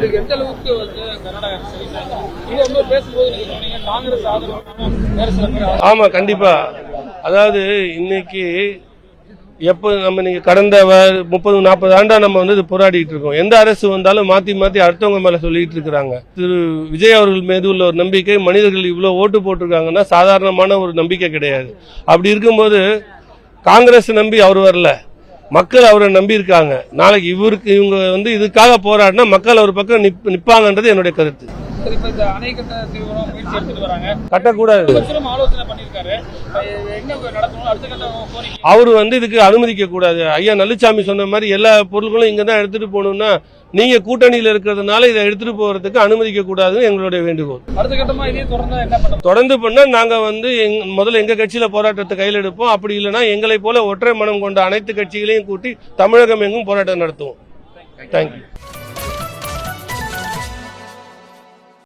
இதுக்கு எந்த அளவுக்கு வந்து கர்நாடகா இது வந்து பேசும்போது நீங்க சொன்னீங்க காங்கிரஸ் ஆதரவு. ஆமா, கண்டிப்பா. அதாவது இன்னைக்கு எப்போ நம்ம நீங்க கடந்த 30-40 ஆண்டா நம்ம வந்து இது போராடிட்டு இருக்கோம். எந்த அரசு வந்தாலும் மாத்தி மாத்தி அடுத்தவங்க மேல சொல்லிட்டு இருக்கிறாங்க. திரு விஜய் அவர்கள் மீது உள்ள ஒரு நம்பிக்கை, மனிதர்கள் இவ்வளவு ஓட்டு போட்டிருக்காங்கன்னா சாதாரணமான ஒரு நம்பிக்கை கிடையாது. அப்படி இருக்கும்போது காங்கிரஸ் நம்பி அவர் வரல, மக்கள் அவரை நம்பி இருக்காங்க. நாளைக்கு இவங்க வந்து இதுக்காக போராடினா மக்கள் அவர் பக்கம் நிப்பாங்கன்றது என்னுடைய கருத்து. கட்டக்கூடாது. அவரு வந்து இதுக்கு அனுமதிக்க கூடாது. ஐயா நல்லுச்சாமி சொன்ன மாதிரி எல்லா பொருட்களும் இங்கதான் எடுத்துட்டு போகணும்னா நீங்க கூட்டணியில இருக்கிறதுனால இதை எடுத்துட்டு போறதுக்கு அனுமதிக்க கூடாதுன்னு எங்களுடைய வேண்டுகோள். தொடர்ந்து பண்ணா நாங்க வந்து முதல்ல எங்க கட்சியில போராட்டத்தை கையில் எடுப்போம். அப்படி இல்லைன்னா எங்களை போல ஒற்றை மனம் கொண்ட அனைத்து கட்சிகளையும் கூட்டி தமிழகம் எங்கும் போராட்டம் நடத்துவோம். தேங்க்யூ.